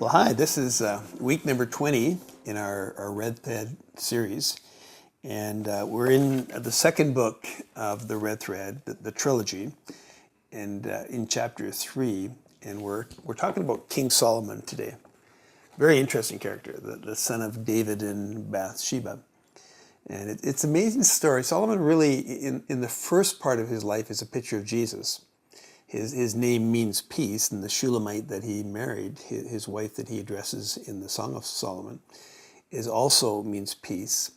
Well, hi, this is week number 20 in our Red Thread series. And we're in the second book of the Red Thread, the trilogy, and in chapter 3. And we're talking about King Solomon today. Very interesting character, the son of David and Bathsheba. And it's an amazing story. Solomon really, in the first part of his life, is a picture of Jesus. His name means peace, and the Shulamite that he married, his wife that he addresses in the Song of Solomon, also means peace.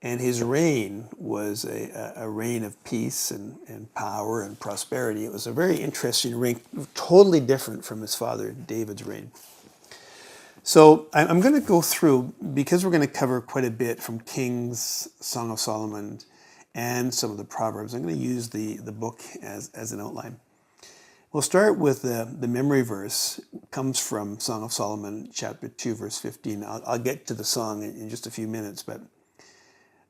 And his reign was a reign of peace and power and prosperity. It was a very interesting reign, totally different from his father David's reign. So I'm going to go through, because we're going to cover quite a bit from Kings, Song of Solomon, and some of the Proverbs. I'm going to use the book as an outline. We'll start with the memory verse. It comes from Song of Solomon, chapter 2, verse 15. I'll get to the song in just a few minutes, but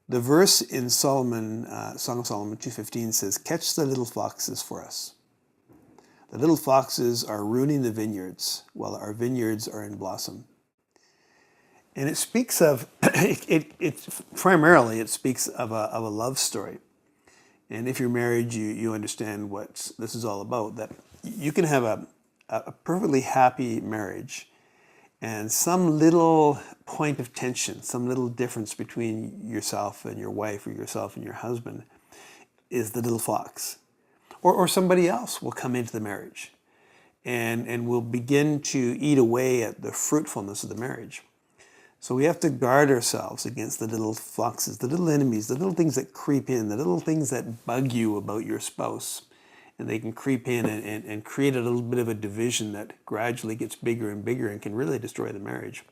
the verse in Song of Solomon 2:15 says, "Catch the little foxes for us. The little foxes are ruining the vineyards, while our vineyards are in blossom." And it speaks of, primarily it speaks of a love story. And if you're married, you understand what this is all about, that you can have a perfectly happy marriage, and some little point of tension, some little difference between yourself and your wife or yourself and your husband is the little fox. Or somebody else will come into the marriage and will begin to eat away at the fruitfulness of the marriage. So we have to guard ourselves against the little foxes, the little enemies, the little things that creep in, the little things that bug you about your spouse. And they can creep in and create a little bit of a division that gradually gets bigger and bigger and can really destroy the marriage.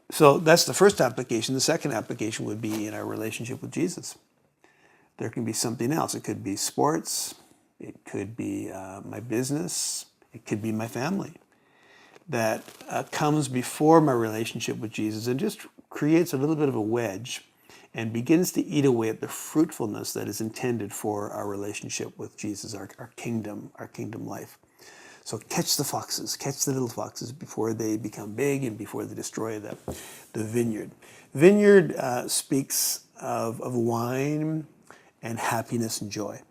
So that's the first application. The second application would be in our relationship with Jesus. There can be something else. It could be sports. It could be my business. It could be my family that comes before my relationship with Jesus and just creates a little bit of a wedge and begins to eat away at the fruitfulness that is intended for our relationship with Jesus, our kingdom life. So catch the foxes, catch the little foxes before they become big and before they destroy the vineyard. Vineyard speaks of wine and happiness and joy.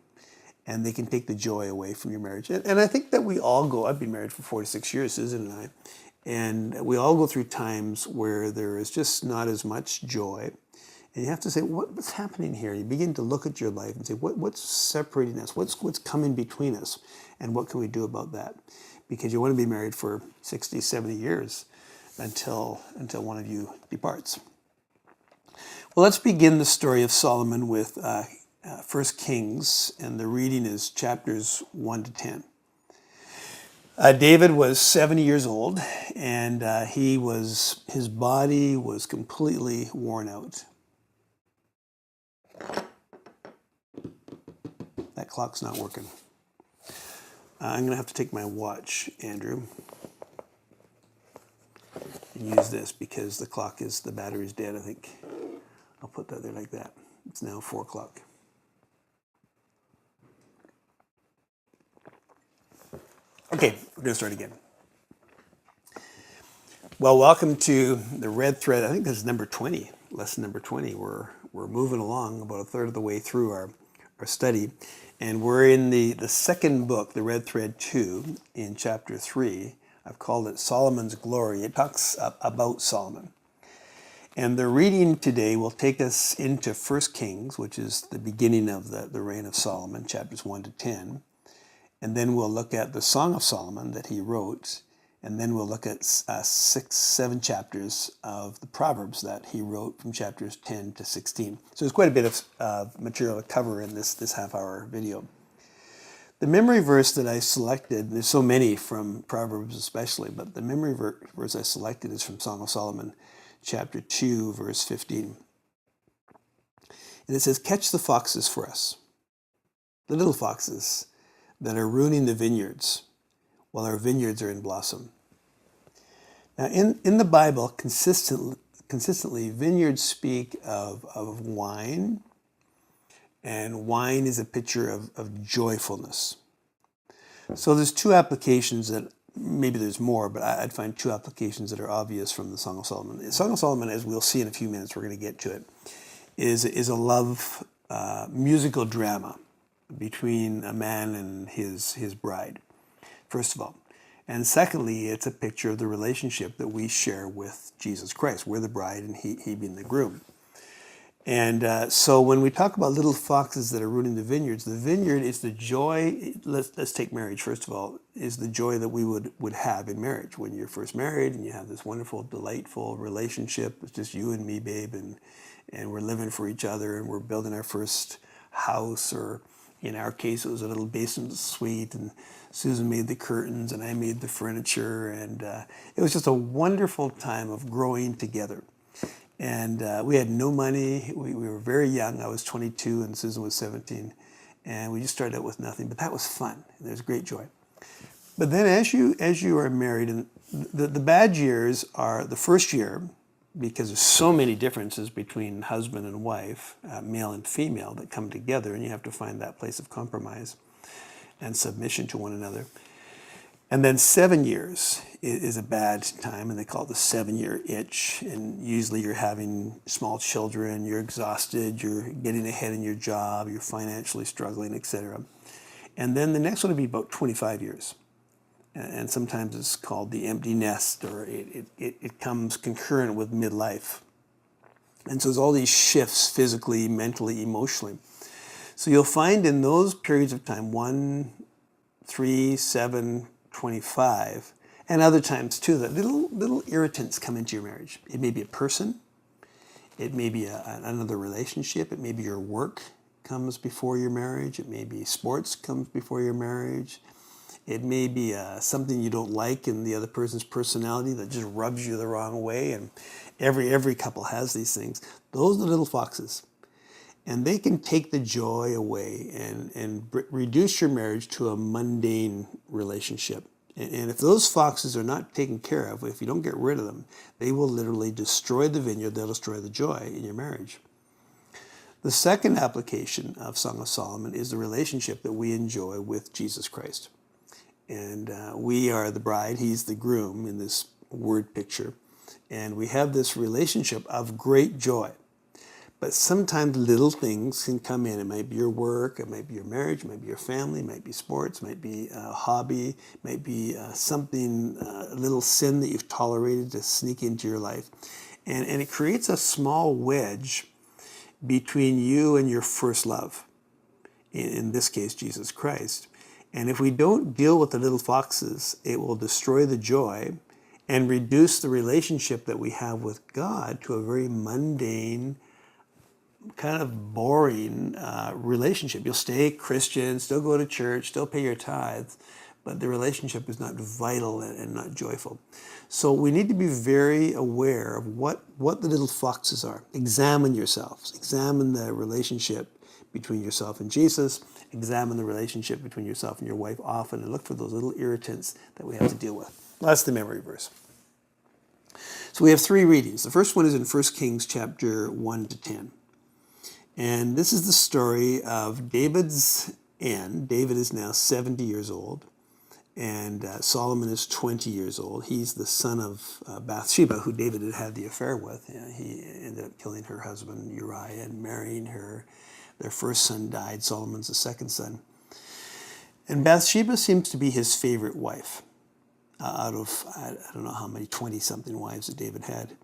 And they can take the joy away from your marriage. And I think that we all go, I've been married for 46 years, Susan and I, and we all go through times where there is just not as much joy. And you have to say, what's happening here? You begin to look at your life and say, what's separating us? What's coming between us? And what can we do about that? Because you want to be married for 60, 70 years until one of you departs. Well, let's begin the story of Solomon with 1 Kings, and the reading is chapters 1 to 10. David was 70 years old, and his body was completely worn out. That clock's not working. I'm going to have to take my watch, Andrew, and use this because the battery's dead, I think. I'll put that there like that. It's now 4 o'clock. Okay, we're going to start again. Well, welcome to the Red Thread. I think this is number 20, lesson number 20. We're moving along about a third of the way through our study. And we're in the second book, the Red Thread 2, in chapter 3. I've called it Solomon's Glory. It talks about Solomon. And the reading today will take us into 1 Kings, which is the beginning of the reign of Solomon, chapters 1 to 10. And then we'll look at the Song of Solomon that he wrote. And then we'll look at 7 chapters of the Proverbs that he wrote from chapters 10 to 16. So there's quite a bit of material to cover in this half-hour video. The memory verse that I selected, there's so many from Proverbs especially, but the memory verse I selected is from Song of Solomon, chapter 2, verse 15. And it says, "Catch the foxes for us, the little foxes that are ruining the vineyards, while our vineyards are in blossom." Now, in the Bible, consistently, vineyards speak of wine, and wine is a picture of joyfulness. So there's two applications that maybe there's more, but I'd find two applications that are obvious from the Song of Solomon. The Song of Solomon, as we'll see in a few minutes, we're going to get to it, is a love musical drama between a man and his bride, first of all. And secondly, it's a picture of the relationship that we share with Jesus Christ. We're the bride and he being the groom. And so when we talk about little foxes that are rooting the vineyard is the joy. Let's take marriage first of all. Is the joy that we would have in marriage when you're first married and you have this wonderful, delightful relationship. It's just you and me, babe, and we're living for each other and we're building our first house, or in our case it was a little basement suite, and Susan made the curtains and I made the furniture, and it was just a wonderful time of growing together. And we had no money. We were very young. I was 22 and Susan was 17. And we just started out with nothing. But that was fun. There was great joy. But then as you are married, and the bad years are the first year, because there's so many differences between husband and wife, male and female, that come together, and you have to find that place of compromise and submission to one another. And then 7 years is a bad time, and they call it the 7-year itch. And usually you're having small children, you're exhausted, you're getting ahead in your job, you're financially struggling, etc. And then the next one would be about 25 years. And sometimes it's called the empty nest, or it comes concurrent with midlife. And so there's all these shifts physically, mentally, emotionally. So you'll find in those periods of time, 1, 3, 7, 25, and other times too, that little irritants come into your marriage. It may be a person, it may be another relationship, it may be your work comes before your marriage, it may be sports comes before your marriage, it may be something you don't like in the other person's personality that just rubs you the wrong way, and every couple has these things. Those are the little foxes. And they can take the joy away and reduce your marriage to a mundane relationship. And if those foxes are not taken care of, if you don't get rid of them, they will literally destroy the vineyard. They'll destroy the joy in your marriage. The second application of Song of Solomon is the relationship that we enjoy with Jesus Christ. And we are the bride, he's the groom in this word picture. And we have this relationship of great joy. But sometimes little things can come in. It might be your work, it might be your marriage, it might be your family, it might be sports, it might be a hobby, it might be something, a little sin that you've tolerated to sneak into your life. And it creates a small wedge between you and your first love, in this case, Jesus Christ. And if we don't deal with the little foxes, it will destroy the joy and reduce the relationship that we have with God to a very mundane, kind of boring relationship. You'll stay Christian, still go to church, still pay your tithes, but the relationship is not vital and not joyful. So we need to be very aware of what the little foxes are. Examine yourselves. Examine the relationship between yourself and Jesus. Examine the relationship between yourself and your wife often, and look for those little irritants that we have to deal with. That's the memory verse. So we have 3 readings. The first one is in 1 Kings chapter 1 to 10. And this is the story of David's end. David is now 70 years old, and Solomon is 20 years old. He's the son of Bathsheba, who David had the affair with. He ended up killing her husband Uriah and marrying her. Their first son died. Solomon's the second son. And Bathsheba seems to be his favorite wife out of, I don't know how many, 20-something wives that David had.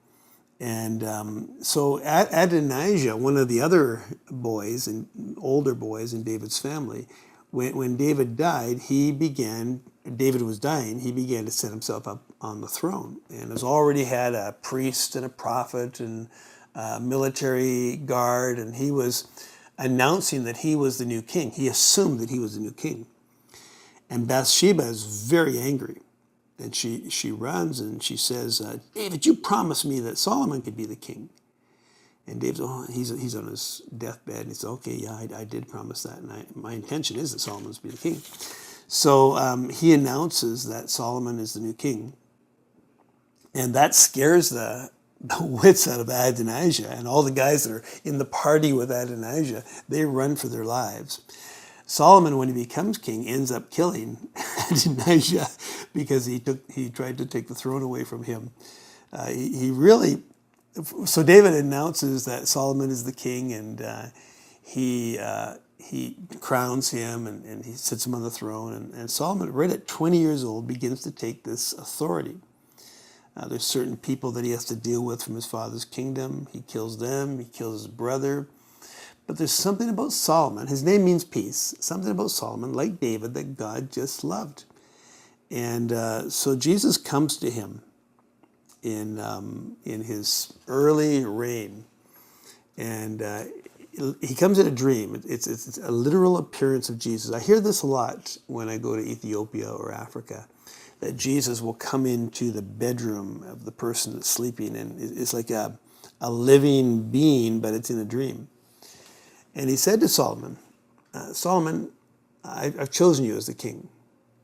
And so Adonijah, one of the other boys and older boys in David's family, when David died, David was dying, he began to set himself up on the throne, and has already had a priest and a prophet and a military guard, and he was announcing that he was the new king. He assumed that he was the new king. And Bathsheba is very angry. And she runs and she says, David, you promised me that Solomon could be the king. And David's, he's on his deathbed. And he says, okay, yeah, I did promise that. And my intention is that Solomon's be the king. So he announces that Solomon is the new king. And that scares the wits out of Adonijah. And all the guys that are in the party with Adonijah, they run for their lives. Solomon, when he becomes king, ends up killing Adonijah because he tried to take the throne away from him. So David announces that Solomon is the king, and he crowns him, and he sits him on the throne. And Solomon, right at 20 years old, begins to take this authority. There's certain people that he has to deal with from his father's kingdom. He kills them. He kills his brother. But there's something about Solomon. His name means peace. Something about Solomon, like David, that God just loved. And so Jesus comes to him in his early reign, and he comes in a dream. It's a literal appearance of Jesus. I hear this a lot when I go to Ethiopia or Africa, that Jesus will come into the bedroom of the person that's sleeping, and it's like a living being, but it's in a dream. And he said to Solomon, Solomon, I've chosen you as the king.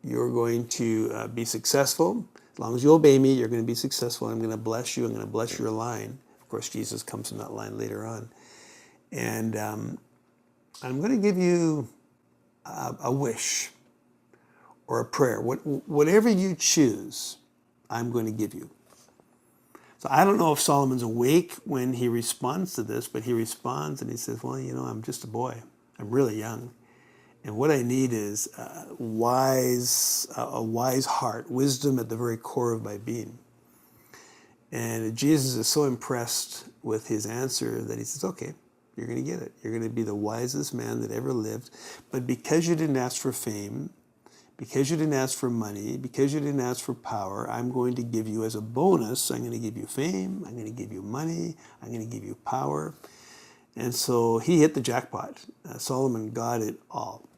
You're going to be successful. As long as you obey me, you're going to be successful. I'm going to bless you. I'm going to bless your line. Of course, Jesus comes from that line later on. And I'm going to give you a wish or a prayer. Whatever you choose, I'm going to give you. So I don't know if Solomon's awake when he responds to this, but he responds and he says, well, I'm just a boy. I'm really young. And what I need is a wise heart, wisdom at the very core of my being. And Jesus is so impressed with his answer that he says, okay, you're going to get it. You're going to be the wisest man that ever lived. But because you didn't ask for fame, because you didn't ask for money, because you didn't ask for power, I'm going to give you as a bonus. I'm going to give you fame. I'm going to give you money. I'm going to give you power. And so he hit the jackpot. Solomon got it all.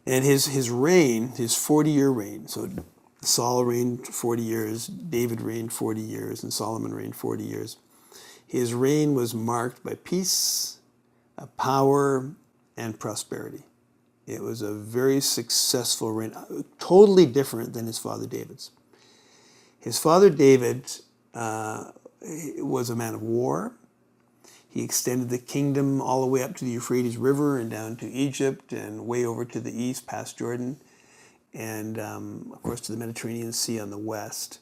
And his reign, his 40-year reign, so Saul reigned 40 years, David reigned 40 years, and Solomon reigned 40 years. His reign was marked by peace, power, and prosperity. It was a very successful reign, totally different than his father David's. His father David was a man of war. He extended the kingdom all the way up to the Euphrates River and down to Egypt and way over to the east past Jordan and, of course, to the Mediterranean Sea on the west.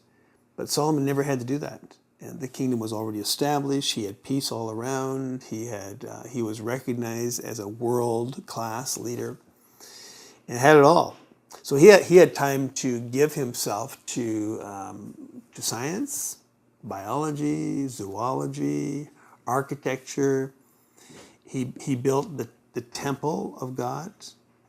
But Solomon never had to do that. And the kingdom was already established. He had peace all around. He was recognized as a world-class leader and had it all. So he had time to give himself to science, biology, zoology, architecture. He built the temple of God.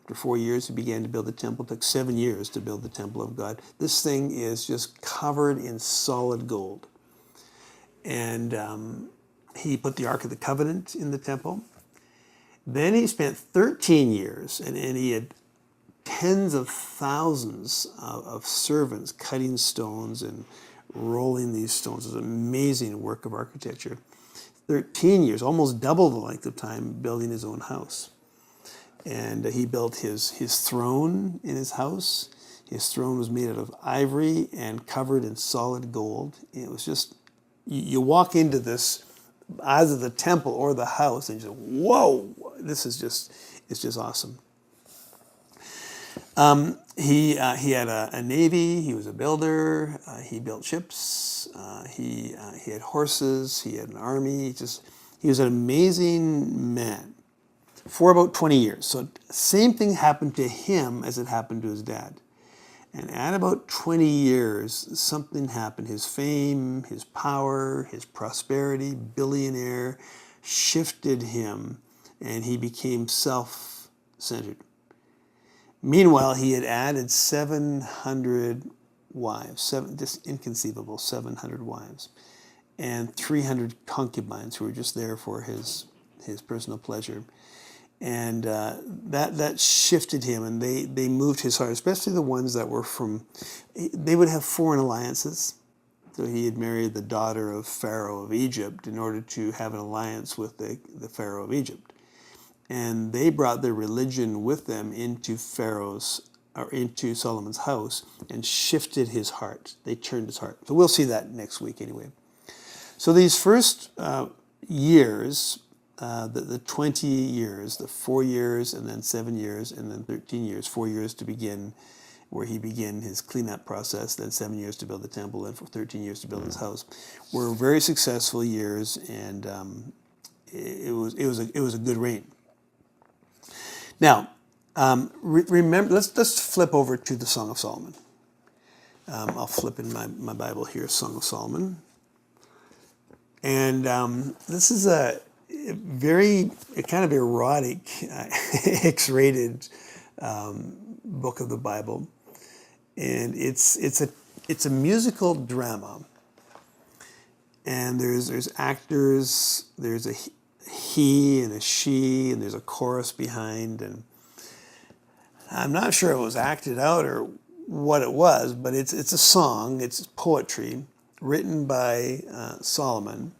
After 4 years, he began to build the temple. It took 7 years to build the temple of God. This thing is just covered in solid gold. And he put the Ark of the Covenant in the temple. Then he spent 13 years, and he had tens of thousands of servants cutting stones and rolling these stones. It was an amazing work of architecture. 13 years, almost double the length of time, building his own house. And he built his throne in his house. His throne was made out of ivory and covered in solid gold. It was just, you walk into this, either the temple or the house, and you say, whoa, it's just awesome. He had a navy. He was a builder. He built ships. He had horses. He had an army. He was an amazing man for about 20 years. So same thing happened to him as it happened to his dad. And at about 20 years, something happened. His fame, his power, his prosperity, billionaire, shifted him, and he became self-centered. Meanwhile, he had added 700 wives, just inconceivable, 700 wives, and 300 concubines who were just there for his personal pleasure. And that shifted him, and they moved his heart, especially the ones that were they would have foreign alliances. So he had married the daughter of Pharaoh of Egypt in order to have an alliance with the Pharaoh of Egypt. And they brought their religion with them into Solomon's house and shifted his heart. They turned his heart. So we'll see that next week anyway. So these first years, the 20 years, the 4 years, and then 7 years, and then 13 years, 4 years to begin, where he began his cleanup process, then 7 years to build the temple, and for 13 years to build his house, were very successful years, and it was a good reign. Now, remember, let's flip over to the Song of Solomon. I'll flip in my Bible here, Song of Solomon. And this is a very kind of erotic, X-rated book of the Bible. And it's a musical drama. And there's actors, there's a he and a she, and there's a chorus behind. And I'm not sure it was acted out or what it was, but it's a song, it's poetry written by Solomon,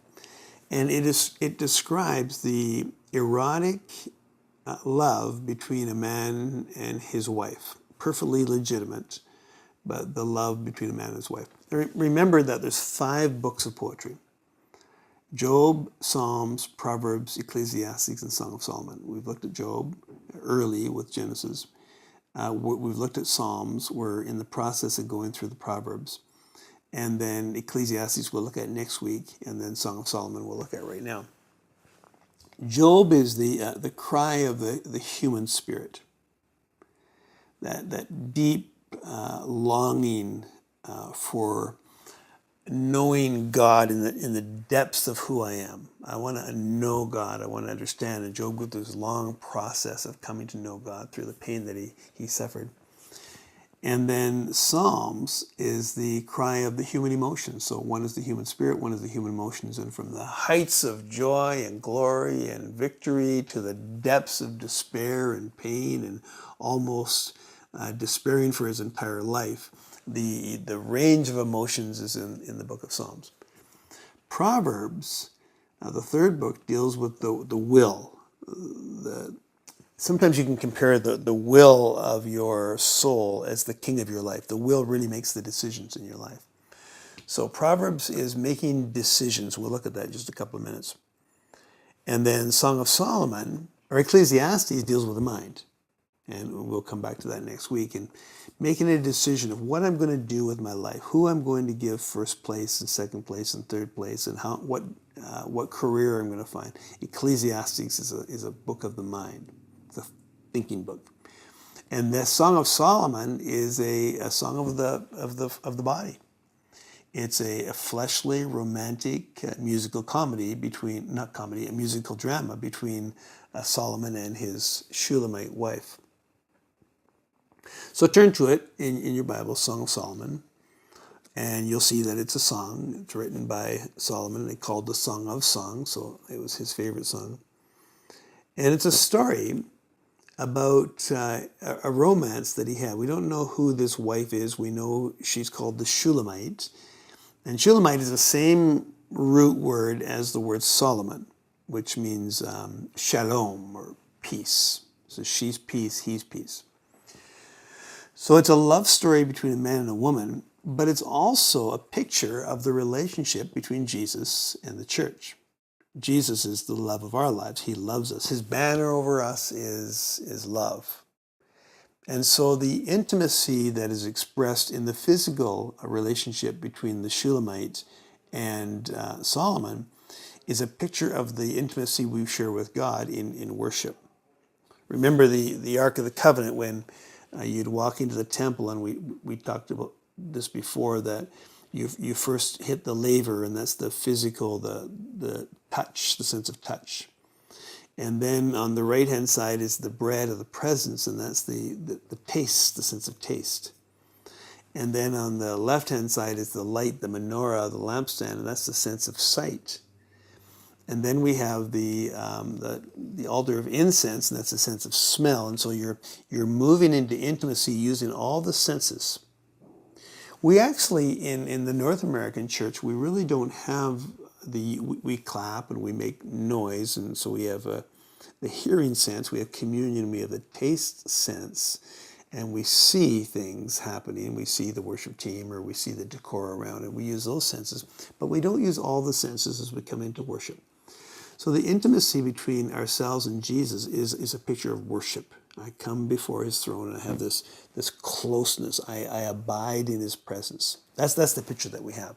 and it describes the erotic love between a man and his wife, perfectly legitimate, but the love between a man and his wife. Remember that there's 5 books of poetry: Job, Psalms, Proverbs, Ecclesiastes, and Song of Solomon. We've looked at Job early with Genesis. We've looked at Psalms. We're in the process of going through the Proverbs. And then Ecclesiastes we'll look at next week, and then Song of Solomon we'll look at right now. Job is the cry of the human spirit, that deep longing for knowing God in the depths of who I am. I want to know God. I want to understand. And Job went through this long process of coming to know God through the pain that he suffered. And then Psalms is the cry of the human emotions. So one is the human spirit, one is the human emotions. And from the heights of joy and glory and victory to the depths of despair and pain and almost despairing for his entire life, the range of emotions is in the book of Psalms. Proverbs, the 3rd book, deals with the will. Sometimes you can compare the will of your soul as the king of your life. The will really makes the decisions in your life. So Proverbs is making decisions. We'll look at that in just a couple of minutes. And then Song of Solomon, or Ecclesiastes, deals with the mind. And we'll come back to that next week. And making a decision of what I'm going to do with my life, who I'm going to give first place and second place and third place, and what career I'm going to find. Ecclesiastes is a book of the mind. It's a thinking book. And the Song of Solomon is a song of the body. It's a fleshly, romantic musical comedy a musical drama between Solomon and his Shulamite wife. So turn to it in your Bible, Song of Solomon, and you'll see that it's a song. It's written by Solomon. They called the Song of Songs, so it was his favorite song. And it's a story about a romance that he had. We don't know who this wife is. We know she's called the Shulamite. And Shulamite is the same root word as the word Solomon, which means shalom or peace. So she's peace, he's peace. So it's a love story between a man and a woman, but it's also a picture of the relationship between Jesus and the church. Jesus is the love of our lives. He loves us. His banner over us is love. And so the intimacy that is expressed in the physical relationship between the Shulamite and Solomon is a picture of the intimacy we share with God in worship. Remember the Ark of the Covenant when you'd walk into the temple, and we talked about this before, that you first hit the laver, and that's the physical, the touch, the sense of touch. And then on the right-hand side is the bread of the presence, and that's the taste, the sense of taste. And then on the left-hand side is the light, the menorah, the lampstand, and that's the sense of sight. And then we have the altar of incense, and that's a sense of smell. And so you're moving into intimacy using all the senses. We actually, in the North American church, we really don't have we clap and we make noise, and so we have the hearing sense, we have communion, we have the taste sense, and we see things happening. We see the worship team, or we see the decor around it. We use those senses, but we don't use all the senses as we come into worship. So the intimacy between ourselves and Jesus is a picture of worship. I come before his throne and I have this closeness. I abide in his presence. That's the picture that we have.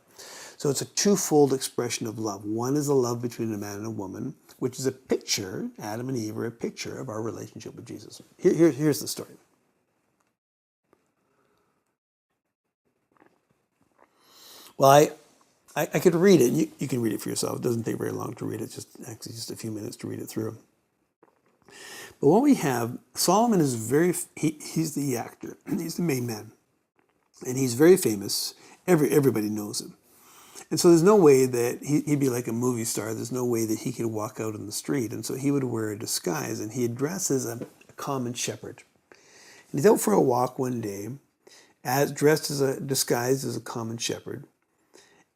So it's a twofold expression of love. One is the love between a man and a woman, which is a picture, Adam and Eve are a picture of our relationship with Jesus. Here's the story. Well, I could read it. You can read it for yourself. It doesn't take very long to read it. Just a few minutes to read it through. But what we have, Solomon is he's the actor. He's the main man. And he's very famous. Everybody knows him. And so there's no way that he'd be like a movie star. There's no way that he could walk out in the street. And so he would wear a disguise, and he'd dress as a common shepherd. And he's out for a walk one day, disguised as a common shepherd.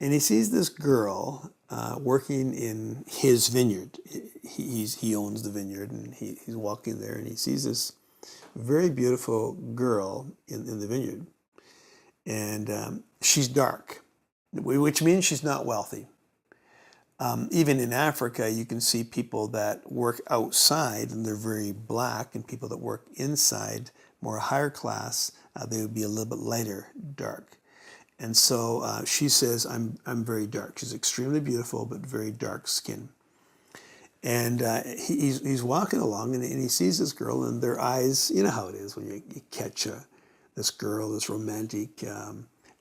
And he sees this girl working in his vineyard. He owns the vineyard, and he's walking there, and he sees this very beautiful girl in the vineyard. And she's dark, which means she's not wealthy. Even in Africa, you can see people that work outside, and they're very black, and people that work inside, more higher class, they would be a little bit lighter, dark. And so she says, I'm very dark. She's extremely beautiful, but very dark skin. And he's walking along, and he sees this girl, and their eyes, you know how it is when you catch this girl, this romantic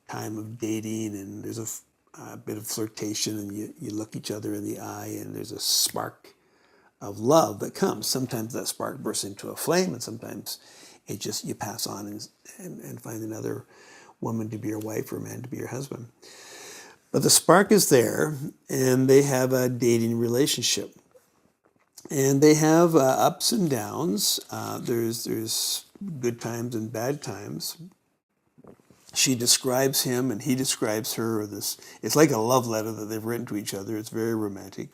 time of dating, and there's a bit of flirtation, and you look each other in the eye, and there's a spark of love that comes. Sometimes that spark bursts into a flame, and sometimes you pass on and find another woman to be your wife or a man to be your husband. But the spark is there, and they have a dating relationship. And they have ups and downs. There's good times and bad times. She describes him, and he describes her. It's like a love letter that they've written to each other. It's very romantic.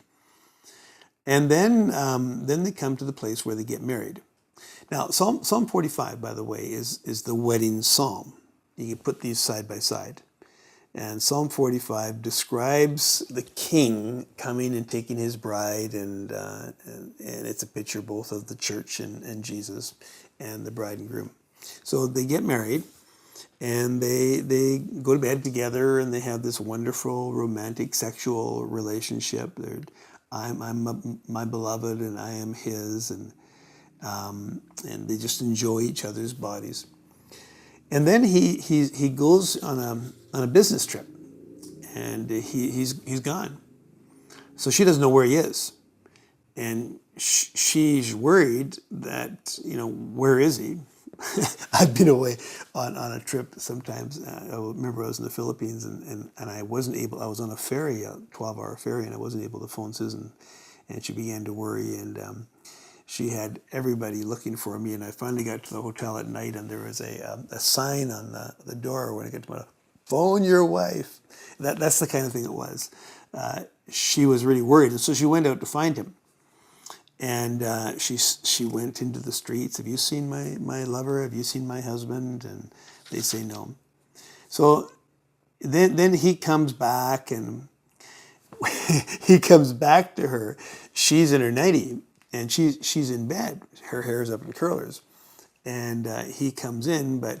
And then they come to the place where they get married. Now, Psalm 45, by the way, is the wedding psalm. You can put these side by side. And Psalm 45 describes the king coming and taking his bride, and it's a picture both of the church and Jesus and the bride and groom. So they get married, and they go to bed together, and they have this wonderful romantic sexual relationship. I'm my beloved, and I am his, and they just enjoy each other's bodies. And then he goes on a business trip, and he's gone. So she doesn't know where he is, and she's worried that, where is he? I've been away on a trip sometimes. I remember I was in the Philippines, and I wasn't able. I was on a ferry, a 12-hour ferry, and I wasn't able to phone Susan, and she began to worry, and she had everybody looking for me, and I finally got to the hotel at night, and there was a sign on the door when I got to my phone your wife. That's the kind of thing it was. She was really worried, and so she went out to find him. And she went into the streets. Have you seen my lover? Have you seen my husband? And they say no. So then he comes back, and he comes back to her. She's in her nightie, and she's in bed. Her hair's up in curlers. And he comes in, but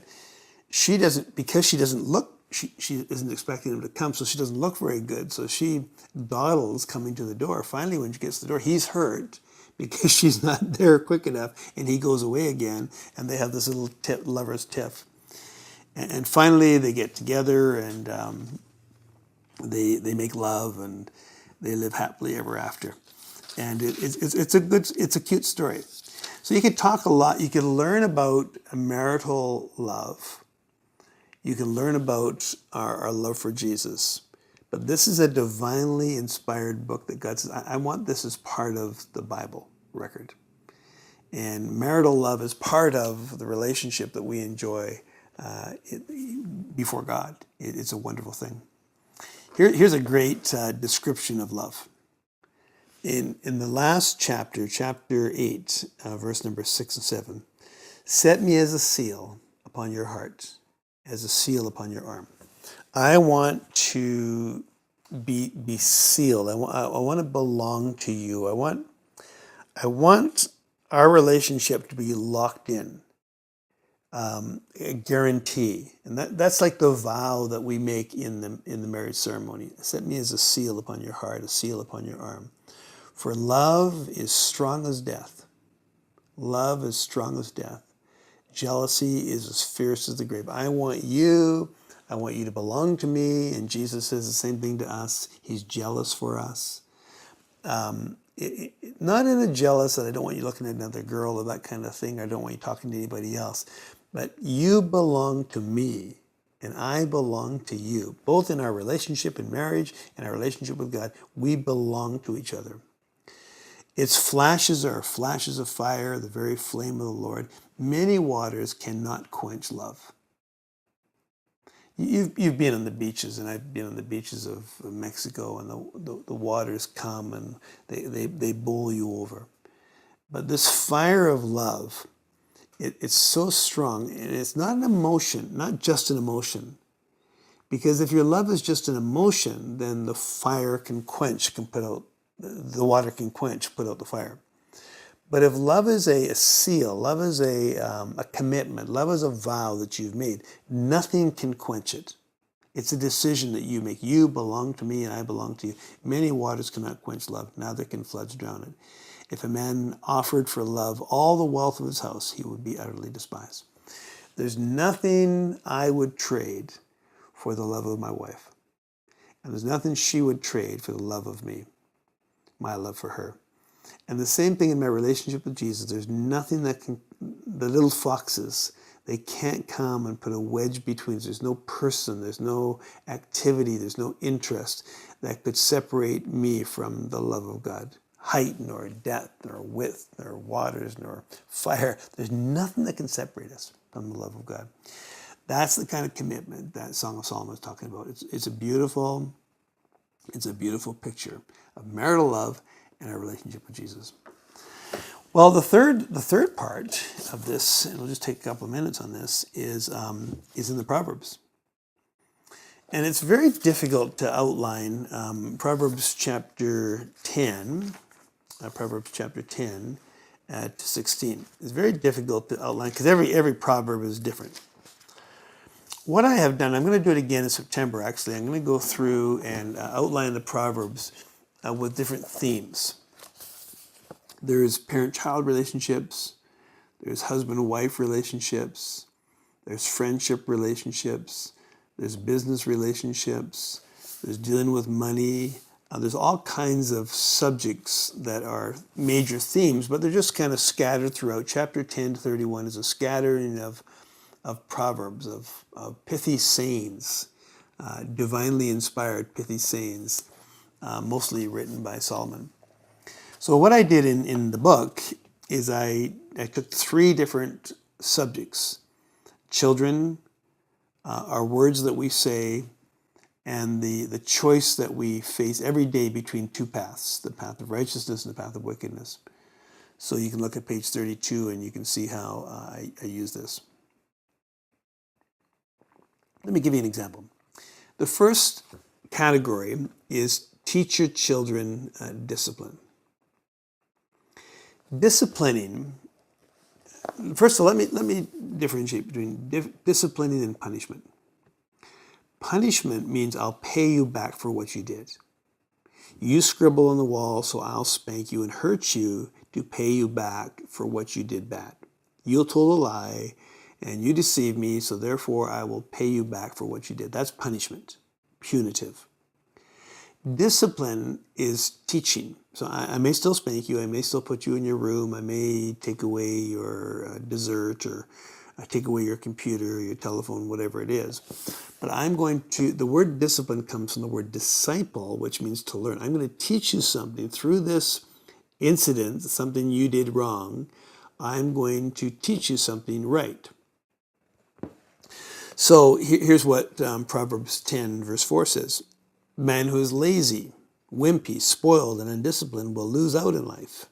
she doesn't, because she doesn't look, she isn't expecting him to come, so she doesn't look very good. So she dawdles coming to the door. Finally, when she gets to the door, he's hurt because she's not there quick enough, and he goes away again, and they have this little lover's tiff. And finally, they get together, and they make love, and they live happily ever after. And it's a cute story. So you could talk a lot. You can learn about marital love. You can learn about our love for Jesus. But this is a divinely inspired book that God says, I want this as part of the Bible record. And marital love is part of the relationship that we enjoy before God. It's a wonderful thing. Here's a great description of love. In the last chapter, chapter 8, verse number 6 and 7, set me as a seal upon your heart, as a seal upon your arm. I want to be sealed. I want to belong to you. I want our relationship to be locked in, a guarantee, and that's like the vow that we make in the marriage ceremony. Set me as a seal upon your heart, a seal upon your arm. For love is strong as death. Love is strong as death. Jealousy is as fierce as the grave. I want you to belong to me, and Jesus says the same thing to us. He's jealous for us. Not in a jealous that I don't want you looking at another girl or that kind of thing. I don't want you talking to anybody else. But you belong to me, and I belong to you. Both in our relationship in marriage and our relationship with God, we belong to each other. Its flashes are flashes of fire, the very flame of the Lord. Many waters cannot quench love. You've been on the beaches, and I've been on the beaches of Mexico, and the waters come and they bowl you over. But this fire of love, it's so strong, and it's not an emotion, not just an emotion. Because if your love is just an emotion, then the fire can quench, the water can quench, put out the fire. But if love is a seal, love is a commitment, love is a vow that you've made, nothing can quench it. It's a decision that you make. You belong to me and I belong to you. Many waters cannot quench love, neither can floods drown it. If a man offered for love all the wealth of his house, he would be utterly despised. There's nothing I would trade for the love of my wife. And there's nothing she would trade for the love of me, my love for her. And the same thing in my relationship with Jesus. There's nothing the little foxes, they can't come and put a wedge between us. There's no person, there's no activity, there's no interest that could separate me from the love of God. Height, nor depth, nor width, nor waters, nor fire. There's nothing that can separate us from the love of God. That's the kind of commitment that Song of Solomon is talking about. It's a beautiful picture of marital love and our relationship with Jesus. Well, the third part of this, and we'll just take a couple of minutes on this, is in the Proverbs. And it's very difficult to outline Proverbs chapter 10 to 16. It's very difficult to outline because every proverb is different. What I have done, I'm going to do it again in September actually. I'm going to go through and outline the Proverbs with different themes. There's parent-child relationships, there's husband-wife relationships, there's friendship relationships, there's business relationships, there's dealing with money. There's all kinds of subjects that are major themes, but they're just kind of scattered throughout. Chapter 10 to 31 is a scattering of proverbs, of pithy sayings, divinely inspired pithy sayings, mostly written by Solomon. So what I did in the book is I took 3 different subjects: children, our words that we say, and the choice that we face every day between 2 paths, the path of righteousness and the path of wickedness. So you can look at page 32 and you can see how I use this. Let me give you an example. The first category is teach your children discipline. Disciplining, first of all, let me differentiate between disciplining and punishment. Punishment means I'll pay you back for what you did. You scribble on the wall, so I'll spank you and hurt you to pay you back for what you did bad. You told a lie, and you deceived me, so therefore I will pay you back for what you did. That's punishment, punitive. Discipline is teaching. So I may still spank you, I may still put you in your room, I may take away your dessert, or take away your computer, your telephone, whatever it is. But the word discipline comes from the word disciple, which means to learn. I'm going to teach you something through this incident, something you did wrong. I'm going to teach you something right. So here's what Proverbs 10 verse 4 says. Man who is lazy, wimpy, spoiled, and undisciplined will lose out in life.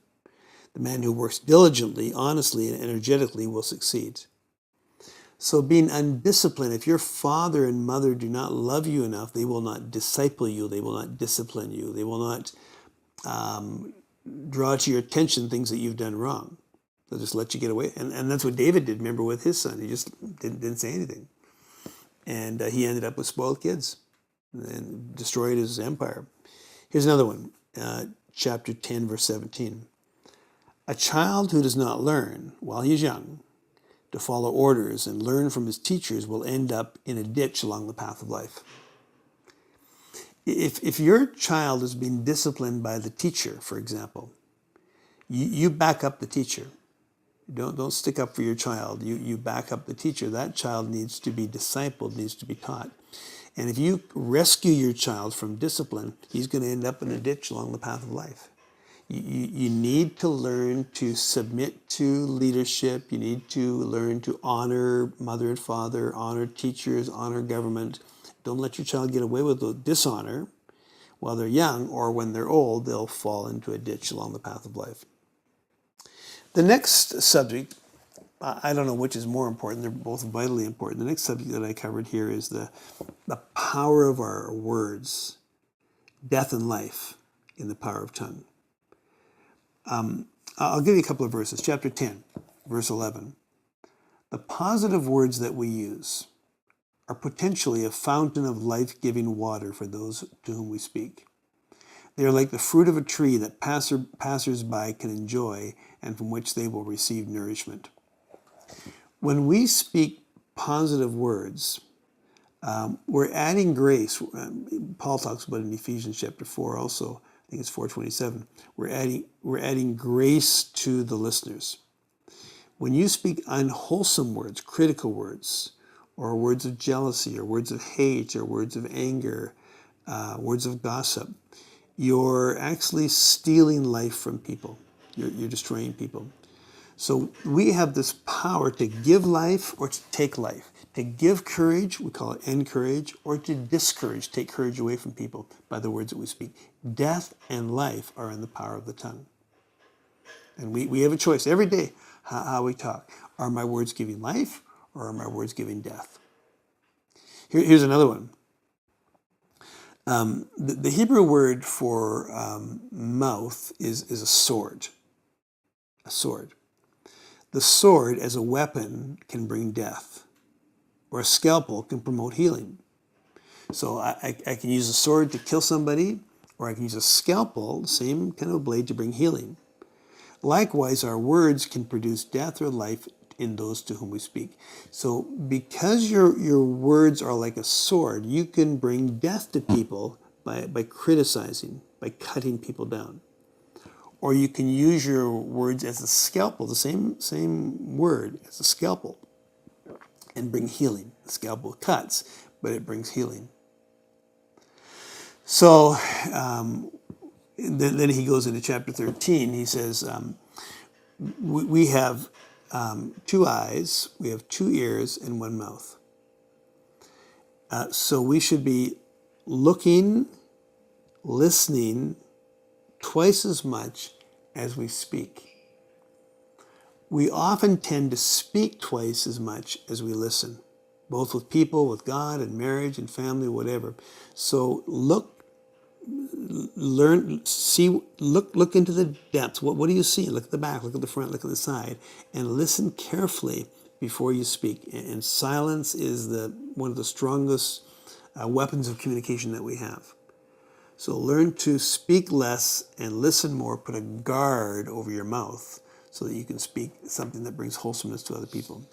The man who works diligently, honestly, and energetically will succeed. So being undisciplined, if your father and mother do not love you enough, they will not disciple you, they will not discipline you, they will not draw to your attention things that you've done wrong. They'll just let you get away. And that's what David did, remember, with his son. He just didn't say anything. And he ended up with spoiled kids and destroyed his empire. Here's another one, chapter 10, verse 17. A child who does not learn while he is young to follow orders and learn from his teachers will end up in a ditch along the path of life. If your child is being disciplined by the teacher, for example, you back up the teacher. Don't stick up for your child. You back up the teacher. That child needs to be discipled, needs to be taught. And if you rescue your child from discipline, he's going to end up in a ditch along the path of life. You need to learn to submit to leadership. You need to learn to honor mother and father, honor teachers, honor government. Don't let your child get away with the dishonor while they're young, or when they're old, they'll fall into a ditch along the path of life. The next subject, I don't know which is more important. They're both vitally important. The next subject that I covered here is the power of our words, death and life in the power of tongue. I'll give you a couple of verses. Chapter 10, verse 11. The positive words that we use are potentially a fountain of life-giving water for those to whom we speak. They are like the fruit of a tree that passers-by can enjoy and from which they will receive nourishment. When we speak positive words, we're adding grace. Paul talks about it in Ephesians chapter 4 also. I think it's 4:27. We're adding grace to the listeners. When you speak unwholesome words, critical words, or words of jealousy, or words of hate, or words of anger, words of gossip, you're actually stealing life from people. You're destroying people. So we have this power to give life or to take life. To give courage, we call it encourage, or to discourage, take courage away from people by the words that we speak. Death and life are in the power of the tongue. And we have a choice every day how we talk. Are my words giving life, or are my words giving death? Here's another one. The Hebrew word for mouth is a sword. A sword. The sword as a weapon can bring death, or a scalpel can promote healing. So I can use a sword to kill somebody, or I can use a scalpel, the same kind of blade, to bring healing. Likewise, our words can produce death or life in those to whom we speak. So because your words are like a sword, you can bring death to people by criticizing, by cutting people down. Or you can use your words as a scalpel, the same word as a scalpel, and bring healing. The scalpel cuts, but it brings healing. So then he goes into chapter 13. He says, we have 2 eyes, we have 2 ears, and 1 mouth. So we should be looking, listening twice as much as we speak. We often tend to speak twice as much as we listen, both with people, with God, and marriage, and family, whatever. So look, learn, see, look into the depths. What do you see? Look at the back, look at the front, look at the side, and listen carefully before you speak. And silence is one of the strongest weapons of communication that we have. So learn to speak less and listen more. Put a guard over your mouth so that you can speak something that brings wholesomeness to other people.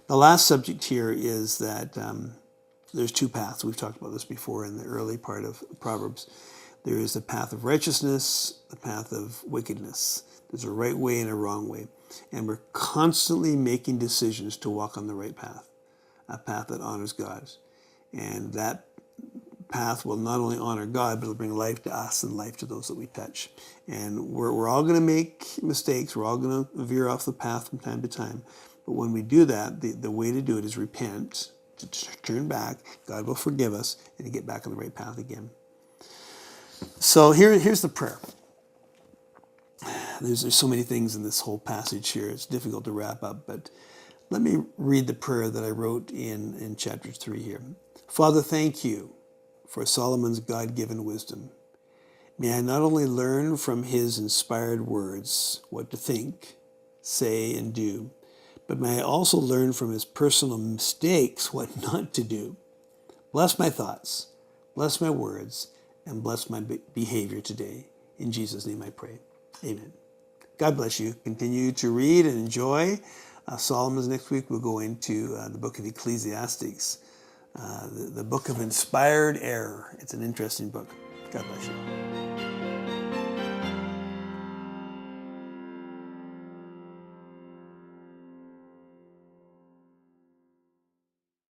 The last subject here is that there's 2 paths. We've talked about this before in the early part of Proverbs. There is the path of righteousness, the path of wickedness. There's a right way and a wrong way. And we're constantly making decisions to walk on the right path, a path that honors God. And that path will not only honor God, but it'll bring life to us and life to those that we touch. And we're all going to make mistakes. We're all going to veer off the path from time to time. But when we do that, the way to do it is repent, to turn back. God will forgive us, and to get back on the right path again. So here's the prayer. There's so many things in this whole passage here. It's difficult to wrap up, but Let me read the prayer that I wrote in chapter 3 here. Father, thank you for Solomon's God-given wisdom. May I not only learn from his inspired words what to think, say, and do, but may I also learn from his personal mistakes what not to do. Bless my thoughts, bless my words, and bless my behavior today. In Jesus' name I pray. Amen. God bless you. Continue to read and enjoy Solomon's. Next week we'll go into the book of Ecclesiastes, the book of inspired error. It's an interesting book. God bless you.